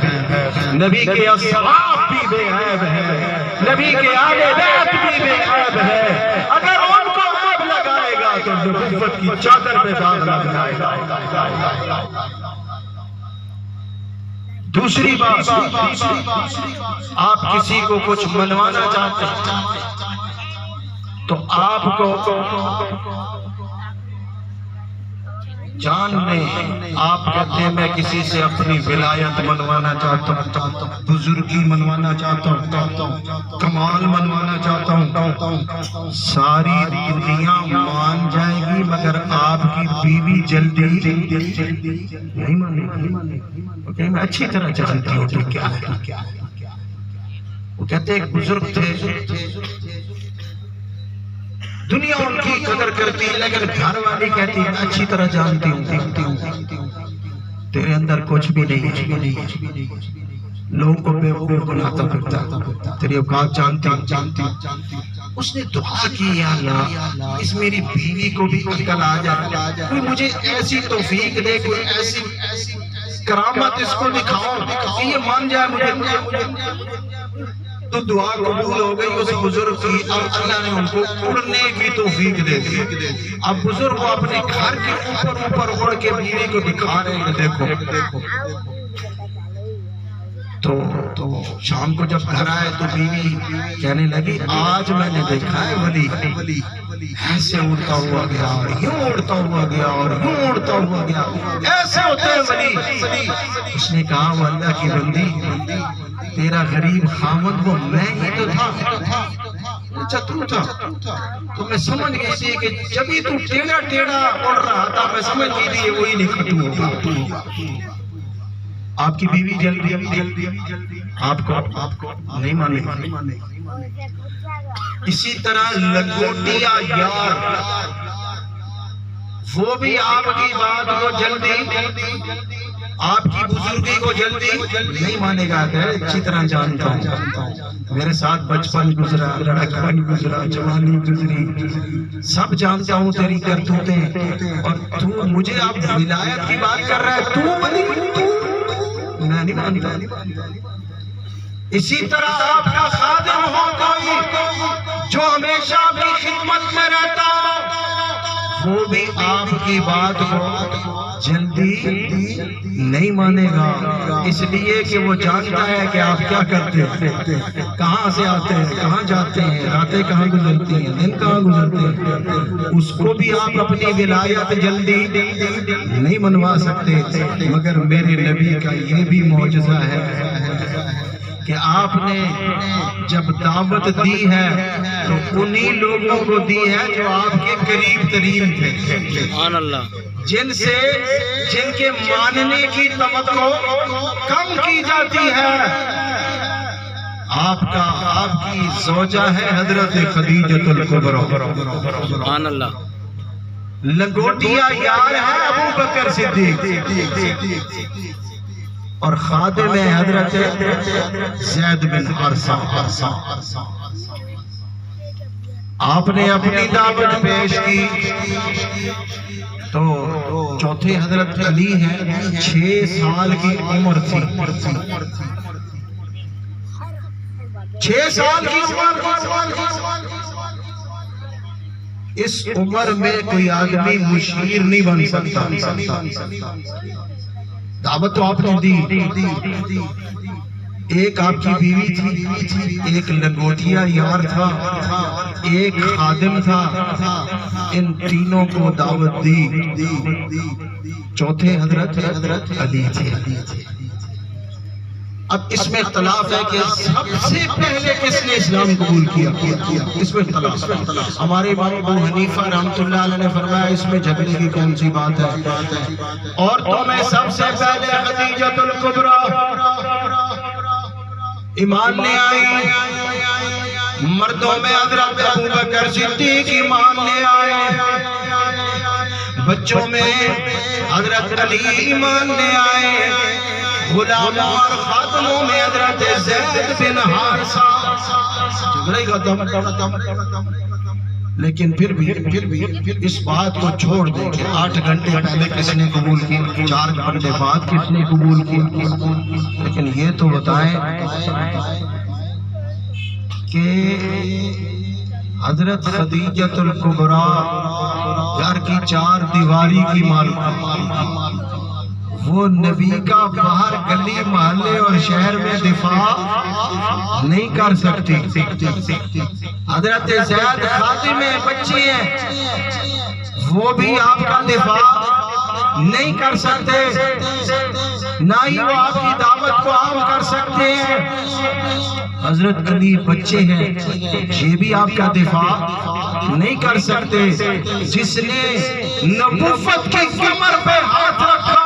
نبی کے اصحاب بھی بے عیب ہیں، نبی کے اہل بیت بھی بے عیب ہیں۔ اگر ان کو عیب لگائے گا تو نبوت کی چادر پہ داغ لگ جائے گا۔ دوسری بات، آپ کسی کو کچھ منوانا چاہتے ہیں تو آپ کو جان لیں، آپ کہتے ہیں میں کسی سے اپنی ولایت منوانا چاہتا ہوں، بزرگی منوانا چاہتا ہوں، کمال منوانا چاہتا ہوں، ساری دنیا مان جائے گی مگر آپ کی بیوی جلدی نہیں مانے گی۔ میں اچھی طرح جانتی ہوں کہ کیا ہے۔ وہ کہتے ایک بزرگ تھے، دنیا ان کی قدر کرتی لیکن گھر والی کہتی میں اچھی طرح جانتی ہوں تیرے اندر کچھ بھی نہیں ہے، لوگوں کو بیوقوف بناتا پھرتا، تیری اوقات جانتی ہوں۔ اس نے دعا کی یا اللہ اس میری بیوی کو بھی عقل آ جائے، کوئی مجھے ایسی توفیق دے، کوئی ایسی کرامت اس کو دکھاؤ کہ یہ مان جائے مجھے۔ تو دعا قبول ہو گئی اس بزرگ کی، اور اللہ نے ان کو اڑنے کی توفیق دے دی۔ اب بزرگ کو اپنے گھر کے اوپر اڑ کے بیوی کو دکھا رہے ہیں، دیکھو۔ تو شام کو جب گھر آئے تو بیوی کہنے لگی آج میں نے دیکھا ہے ولی ایسے اڑتا ہوا گیا اور یوں اڑتا ہوا گیا اور یوں اڑتا ہوا گیا، ایسے ہوتے ہیں ولی۔ اس نے کہا وہ اللہ کی بندی، تیرا غریب خامد وہ میں ہی تو تھا، اچھا تو تھا، تو میں سمجھ گئی تھی کہ جب ہی تو ٹیڑھا اڑ رہا تھا میں سمجھ گئی تھی وہی نکھٹو ہوگا۔ آپ کی بیوی جلدی آپ کو نہیں مانے۔ اسی طرح لنگوٹیا یار، وہ بھی آپ کی بات کو جلدی، آپ کی بزرگی کو جلدی نہیں مانے گا۔ کہ اچھی طرح جانتا ہوں، میرے ساتھ بچپن گزرا، لڑکپن گزرا، جوانی گزری، سب جانتا ہوں تیری کرتوتیں، اور تو مجھے اب ولایت کی بات کر رہا ہے، تو ولی، میں نہیں مانتا۔ اسی طرح آپ کا خادم ہو کوئی جو ہمیشہ اپنی خدمت میں رہتا ہو، وہ بھی آپ کی بات کو جلدی نہیں مانے گا، اس لیے کہ وہ جانتا ہے کہ آپ کیا کرتے ہیں، کہاں سے آتے ہیں، کہاں جاتے ہیں، راتیں کہاں گزرتی ہیں، دن کہاں گزرتے ہیں۔ اس کو بھی آپ اپنی ولایت جلدی نہیں منوا سکتے، مگر میرے نبی کا یہ بھی معجزہ ہے کہ آپ نے جب دعوت دی ہے تو انہی لوگوں کو دی ہے جو آپ کے قریب ترین تھے، سبحان اللہ، جن کے ماننے کی توقع کم کی جاتی ہے۔ آپ کی زوجہ ہے حضرت خدیجۃ الکبریٰ، سبحان اللہ، لنگوٹیا یار ہے ابو بکر صدیق، اور خادم ہے حضرت زید بن حارثہ۔ آپ نے اپنی دعوت پیش کی تو چوتھے حضرت علی ہیں، 6 سال کی عمر تھی، 6 سال کی عمر۔ اس عمر میں کوئی آدمی مشیر نہیں بن سکتا۔ دعوت تو آپ نے دی، ایک آپ کی بیوی تھی، ایک لنگوٹیا یار تھا، ایک خادم تھا، ان تینوں کو دعوت دی، چوتھے حضرت علی تھے۔ اب اس میں اختلاف ہے کہ سب سے پہلے کس نے اسلام قبول کیا، اس میں اختلاف ہے۔ ہمارے امام ابو حنیفہ رحمۃ اللہ علیہ نے فرمایا اس میں جھگڑے کی کون سی بات ہے، عورتوں میں سب سے پہلے خدیجہ الکبریٰ ایمان لے آئی، مردوں میں حضرت ابوبکر صدیق ایمان لے آئے، بچوں میں حضرت علی ایمان لے آئے، غلاموں اور خاتموں میں حضرت زید بن حارثہ۔ جھگڑے ختم، لیکن پھر بھی اس بات کو چھوڑ دیں کہ 8 گھنٹے پہلے کس نے قبول کی، 4 گھنٹے بعد کس نے قبول کی، لیکن یہ تو بتائیں کہ حضرت خدیجہ الکبریٰ گھر کی 4 دیواری کی مالکہ، وہ نبی کا باہر گلی محلے اور شہر میں دفاع نہیں کر سکتی۔ حضرت زید خاتم بچی ہیں، وہ بھی آپ کا دفاع نہیں کر سکتے، نہ ہی وہ آپ کی دعوت کو عام کر سکتے ہیں۔ حضرت علی بچے ہیں، یہ بھی آپ کا دفاع نہیں کر سکتے۔ جس نے نبوت کی کمر پہ ہاتھ رکھا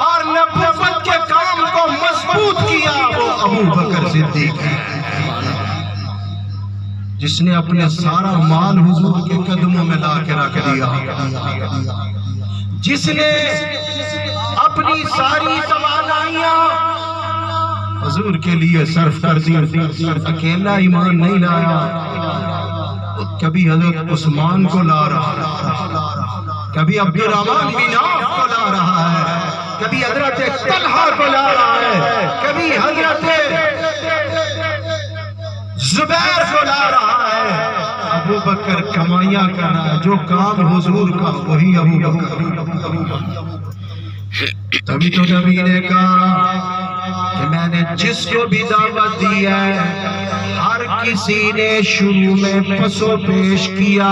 اور نبوت کے کام کو مضبوط کیا وہ ابوبکر صدیق ہے، جس نے اپنے سارا مال حضور کے قدموں میں لا کے رکھ دیا، جس نے اپنی ساری توانائیاں حضور کے لیے صرف کر دی، اکیلا ایمان نہیں لایا، کبھی حضرت عثمان کو لا رہا ہے، کبھی عبدالرحمن بن عوف کو لا رہا ہے، کبھی حضرت طلحہ کو لا رہا ہے، کبھی حضرت زبیر کو لا رہا ہے۔ ابوبکر کمائیاں کر رہا ہے، جو کام حضور کا وہی ابوبکر۔ تبھی تو نبی نے کہا کہ میں نے جس کو بھی دعوت دی ہے ہر کسی نے شروع میں پسو پیش کیا،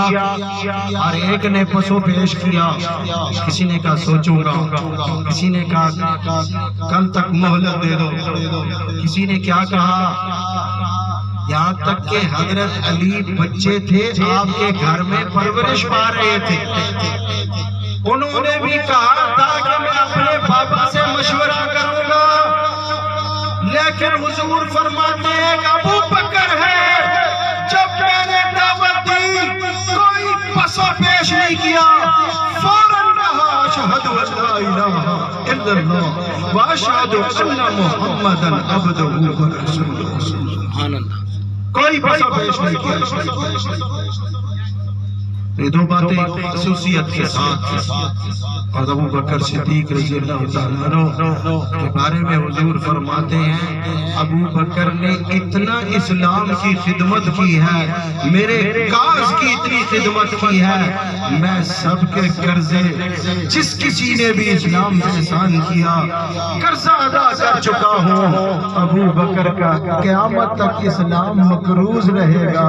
ہر ایک نے پسو پیش کیا۔ کسی نے کہا سوچوں گا، کسی نے کہا کل تک مہلت دے دو، کسی نے کیا کہا، یہاں تک کہ حضرت علی بچے تھے، آپ کے گھر میں پرورش پا رہے تھے، انہوں نے بھی کہا تھا کہ میں اپنے پاپا سے مشورہ کروں گا، لیکن حضور فرماتے ہیں کہ ابوبکر ہے، جب میں نے دعوت دی کوئی پسو پیش نہیں کیا، فوراً کہا اشہد ان لا الہ الا اللہ واشہد ان محمدًا عبدہ ورسولہ۔ سبحان اللہ، کوئی پسو پیش نہیں کیا۔ یہ 2 باتیں خصوصیت کے ساتھ، اور ابوبکر صدیق رضی اللہ تعالیٰ عنہ کے بارے میں حضور فرماتے ہیں ابوبکر نے اتنا اسلام کی خدمت کی ہے، میرے کاز کی اتنی خدمت کی ہے، میں سب کے قرضے جس کسی نے بھی اسلام میں احسان کیا قرضہ ادا کر چکا ہوں۔ ابوبکر کا قیامت تک اسلام مقروض رہے گا،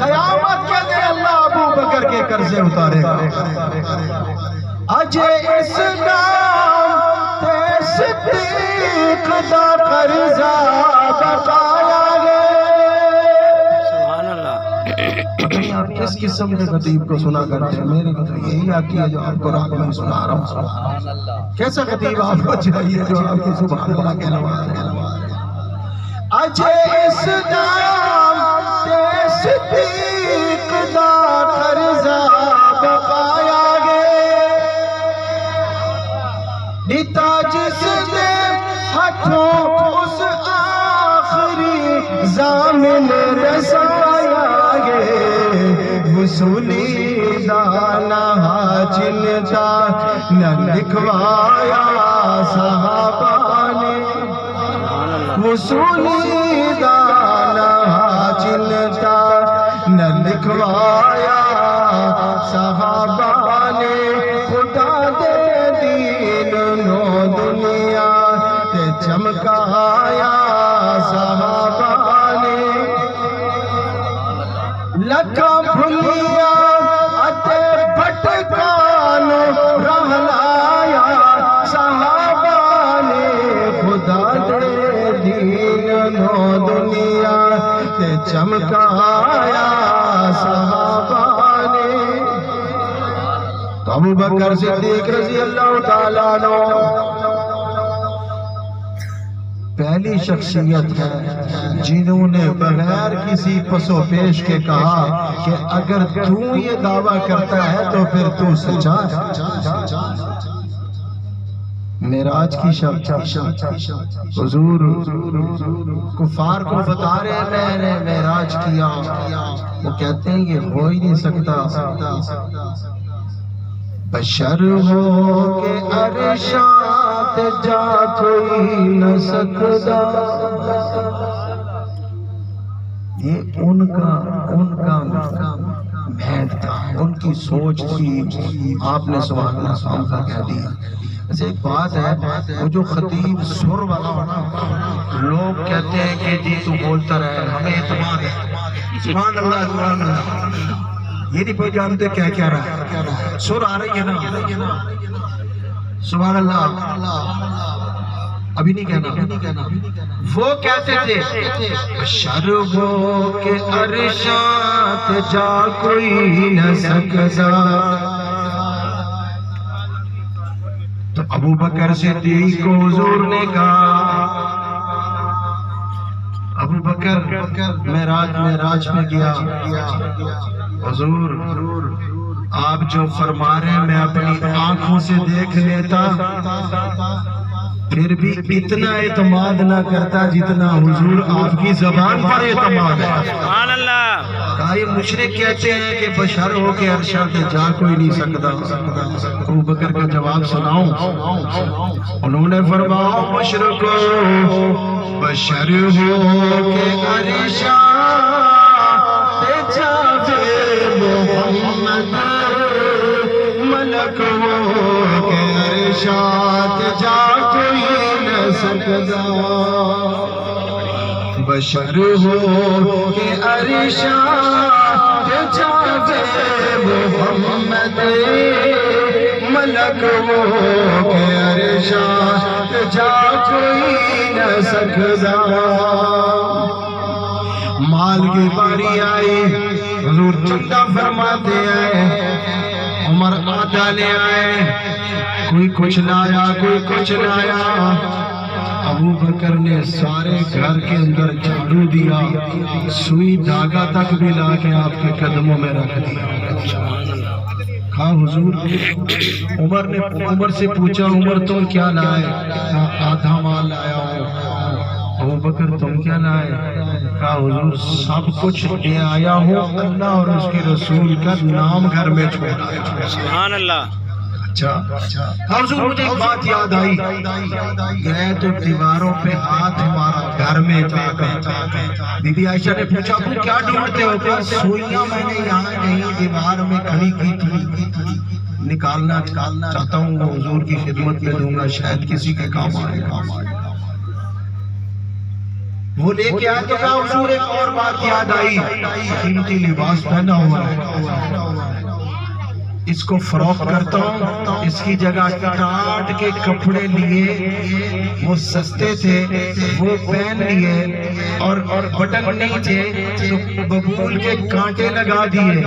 قیامت کے دن اللہ ابوبکر کے قرضے اتارے گا۔ اجے اسلام تے صدیق دا قرضہ بقایا گے۔ سبحان اللہ۔ آپ کس قسم کے خطیب کو سنا کرتے ہیں؟ میرے کو تو یہی آتی ہے جو آپ کو رات میں سنا رہا ہوں۔ کیسا خطیب آپ کو چاہیے جو آپ کی سبحان اللہ کہنے والے ہیں؟ اجے اسلام تے صدیق دا قرضہ بقایا گے، نیتا جس نے ہاتھوں اس آخری ضامن رسایا گے، وصولی دانا چنتا نہ لکھوایا صحابہ نے، وصولی دانا چنتا نہ لکھوایا صحابہ نے، خدا دے دین نو دنیا تے چمکایا صحابہ نے، لکھا بھلیا اتے بھٹکانو رہلایا صحابہ نے، خدا دے دین کہ چمکایا صحابہ نے. تو ابو بکر صدیق رضی اللہ تعالیٰ عنہ پہلی شخصیت ہے جنہوں نے بغیر کسی پس و پیش کے کہا کہ اگر تو یہ دعویٰ کرتا ہے تو پھر تو سچا ہے. معراج کی شب حضور کفار کو بتا رہے میں نے معراج کیا. وہ کہتے ہیں یہ ہو ہی نہیں سکتا. بشر ہو کہ عرشات جا کوئی نہ سکتا. یہ ان کا بھید تھا، ان کی سوچ تھی. آپ نے سبحان اللہ سامنے کہہ دیا. ایسے ایک بات ہے، وہ جو خطیب سر والا ہونا، لوگ کہتے ہیں کہ جی تو بولتا رہے ہمیں اعتماد ہے. سبحان اللہ سبحان اللہ. یہ نہیں کوئی جانتے کیا رہا ہے. سر آ رہی ہے نا. سبحان اللہ. ابھی نہیں کہنا. وہ کہتے تھے بشر ہو کہ عرشات جا کوئی نہ سکتا. تو ابو بکر صدیق کو حضور نے کہا، ابو بکر معراج میں گیا. حضور آپ جو فرما رہے ہیں میں اپنی آنکھوں سے دیکھ لیتا، پھر بھی اتنا اعتماد نہ کرتا جتنا حضور آپ کی زبان پر اعتماد ہے. سبحان اللہ. کہا یہ مشرک کہتے ہیں کہ بشر ہو کے عرشات جا کوئی نہیں سکتا. ابو بکر کا جواب سناؤں. انہوں نے فرمایا مشرک بشر ہو کے عرشات جا محمد ملک ہو کے عرشات جا کوئی نہ سکتا. بشر ہو کے عرشات جا محمد ملک ہو کے عرشات جا کوئی نہ سکتا. مال کی باری آئی، حضور چندہ فرماتے آئے. عمر آدھا لے آئے، کوئی کچھ لایا کوئی کچھ لایا. ابو بکر نے سارے گھر کے اندر جھاڑو دیا، سوئی دھاگا تک بھی لا کے آپ کے قدموں میں رکھ دیا. کہا حضور. عمر سے پوچھا عمر تم کیا لائے؟ کہا آدھا مال لایا ہوں. ابو بکر تم کیا لائے؟ کہا حضور سب کچھ لے آیا ہوں، اللہ اور اس کے رسول کا نام گھر میں چھوڑا. سبحان اللہ. اچھا حضور مجھے ایک بات یاد آئی. گئے تو دیواروں پہ ہاتھ ہمارا گھر میں جا کر. بی بی عائشہ نے پوچھا تم کیا ڈھونڈتے ہو؟ کہا سوئیاں میں نے یہاں کہیں دیوار میں کھڑی کی تھی، نکالنا چاہتا ہوں، وہ حضور کی خدمت میں دوں گا، شاید کسی کے کام آئے. وہ لے کے آئے تو کہا حضور ایک اور بات یاد آئی، قیمتی لباس پہنا ہوا ہے، اس کو فروخت کرتا ہوں. اس کی جگہ کاٹ کے کپڑے لیے، وہ سستے تھے وہ پہن لیے، اور بٹن نہیں تھے تو ببول کے کانٹے لگا دیے.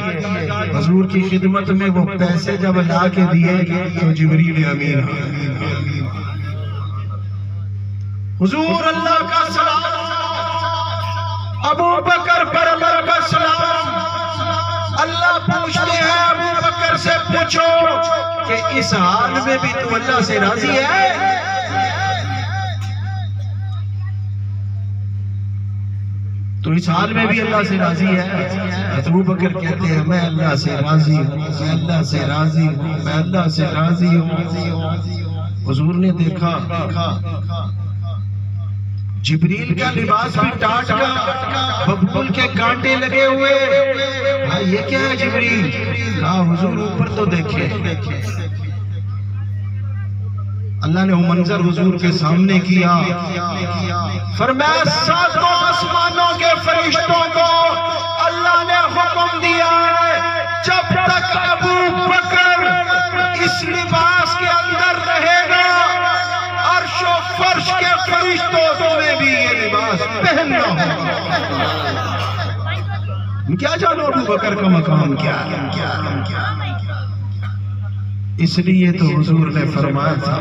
حضور کی خدمت میں وہ پیسے جب لا کے دیے تو جبریل امین حضور اللہ کا سلام، ابو بکر پر اللہ کا سلام. اللہ پوچھتے ہیں ابو بکر سے پوچھو کہ اس حال میں بھی تو اللہ سے راضی ہے؟ تو اس حال میں بھی اللہ سے راضی ہے؟ ابو بکر کہتے ہیں میں اللہ سے راضی ہوں، میں اللہ سے راضی ہوں، میں اللہ سے راضی ہوں. حضور نے دیکھا جبریل کا لباس بھی ٹاٹ کا، ببول کے کانٹے لگے ہوئے. یہ کیا ہے جبریل؟ کہا حضور اوپر تو دیکھے. اللہ نے وہ منظر حضور کے سامنے کیا. فرمایا ساتوں آسمانوں کے فرشتوں کو اللہ نے حکم دیا ہے جب تک ابو بکر اس لباس کے اندر رہے گا، عرش و فرش کے فرشتوں تمہیں بھی یہ لباس پہننا ہوگا. کیا جانو ابو بکر کا مقام کیا ہے؟ اس لیے تو حضور نے فرمایا تھا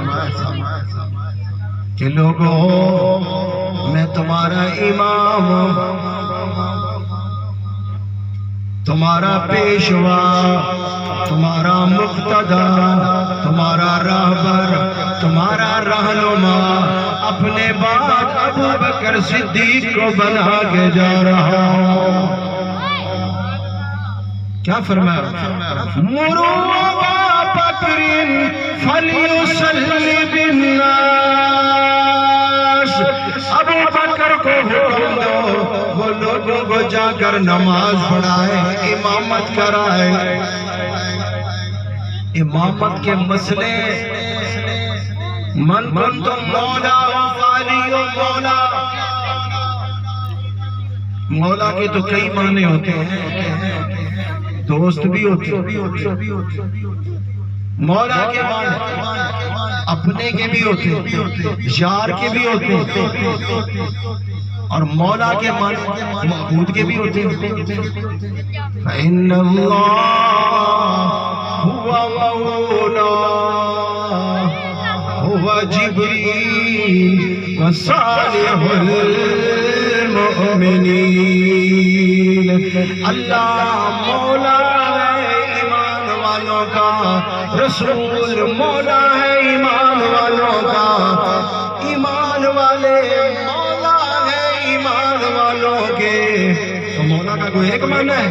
کہ لوگوں میں تمہارا امام ہوں، تمہارا پیشوا، تمہارا مقتدا، تمہارا راہبر، تمہارا رہنما، اپنے بعد ابو بکر صدیق کو بنا کے جا رہا ہوں۔ کیا فرمایا؟ مروا ابا بکر فلیصلی بالناس، ابو بکر کو حکم دو وہ لوگوں کو جا کر نماز پڑھائے، امامت کرائے۔ امامت کے مسئلے من کنت مولا فعلی مولا، مولا کے تو کئی معنی ہوتے ہیں، دوست بھی ہوتے ہیں، مولا کے معنی اپنے کے بھی ہوتے ہیں، یار کے بھی ہوتے ہیں، اور مولا کے معنی معبود کے بھی ہوتے ہیں۔ فَإِنَّ اللَّهَ هُوَ مَوْلَا هُوَ جِبْرِيلُ وَصَالِحُ الْمُؤْمِنِينَ۔ اللہ مولا ہے ایمان والوں کا، رسول مولا ہے ایمان والوں کا، ایمان والے مولا ہے ایمان والوں کے۔ تو مولا کا کوئی ایک معنی ہے؟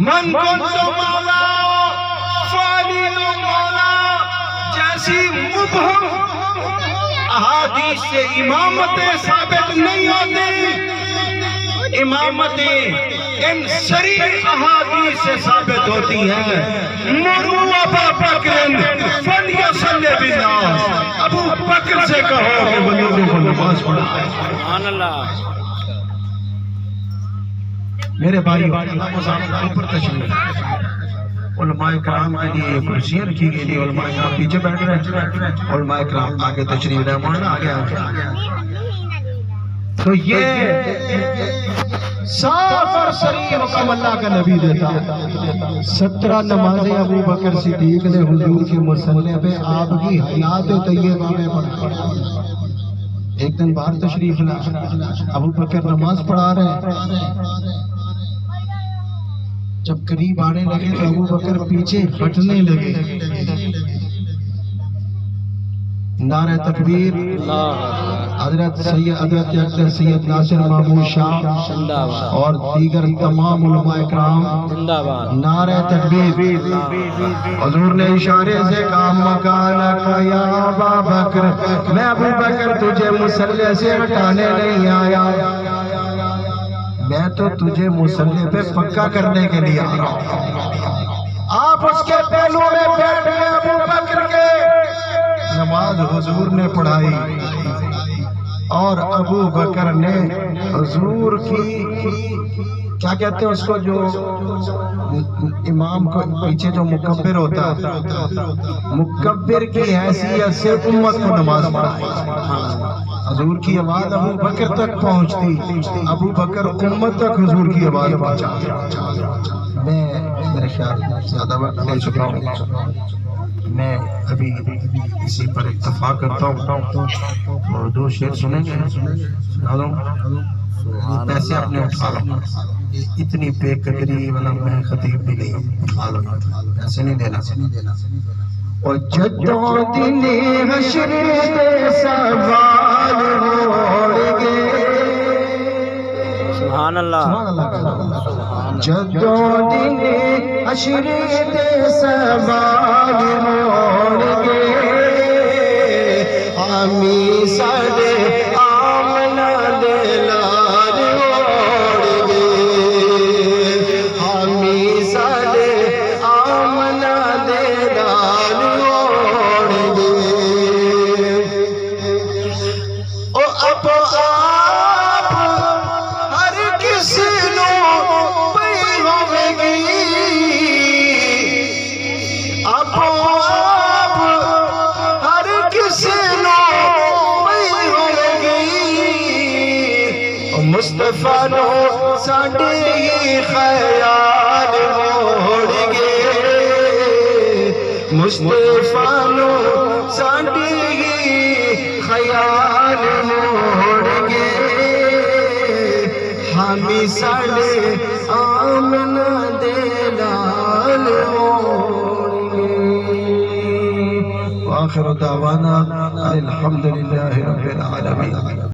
من کنت مولا فعلیل مولا جیسی مبہم احادیث سے امامتیں ثابت نہیں ہوتی، امامتیں ان صریح احادیث سے ثابت ہوتی ہیں۔ مروا ابا بکر فلیصلی بالناس، ابو بکر سے کہو کہ وہ لوگوں کو نماز پڑھائے۔ سبحان اللہ۔ میرے بھائی اوپر تشریف، علماء کرام کے لیے کرسیاں رکھی گئی تھی، علماء کرام پیچھے بیٹھ رہے، علماء کرام آگے تشریف رہے، مولانا آگے تو یہ صاف اور صریح حکم اللہ کا نبی دیتا۔ 17 نمازیں ابو بکر صدیق نے حضور کے مصلی پہ آپ کی حیات طیبہ میں پڑھا۔ ایک دن باہر تشریف لا، ابو بکر نماز پڑھا رہے، جب قریب آنے لگے تو ابو بکر پیچھے ہٹنے لگے۔ نعرہ تکبیر، حضرت سید ناصر محمود شاہ اور دیگر تمام علماء اکرام نعرہ تکبیر۔ حضور نے اشارے سے کہا مکانک یا ابا بکر، میں ابو بکر تجھے مصلی سے ہٹانے نہیں آیا، میں تو تجھے مصلی پہ پکا کرنے کے لیے آ رہا ہوں۔ آپ اس کے پہلو میں بیٹھ گئے ابو بکر کے، نماز حضور نے پڑھائی اور ابو بکر نے حضور کی کیا کہتے ہیں اس کو، جو امام کو پیچھے جو مکبر ہوتا ہے، مکبر کی حیثیت سے امت کو نماز پڑھائی۔ حضور کی آواز ابو بکر تک پہنچتی، ابو بکر امت تک حضور کی آواز پہنچا۔ میں میرے خیال زیادہ وقت لے چکا ہوں، میں ابھی اسی پر اکتفا کرتا ہوں اور 2 شعر سنیں گے، پیسے اپنے اٹھا لو، اتنی بے قدری والا میں خطیب بھی نہیں ہوں، پیسے نہیں دینا۔ اور جدوں دن حشر دے سوال ہوڑ گے، سبحان اللہ، جدوں دن حشر دے سوال ہوڑ گے، آمی ساڑے آمنہ دے لار ہوڑ گے، آمی ساڑے آمنہ دے لار ہوڑ گے۔ او اب آپ ہر کس نو پئی ہوے گی، اب آپ ہر کس نو پئی ہوے گی، مصطفیٰ نو ساڈے ہی خیال موڑ گے مصطفیٰ نو ساڈے ہی خیال موڑ گے حامی ساڈے آمنہ دے لال موڑ گے وآخر دعوانا الحمدللہ رب العالمین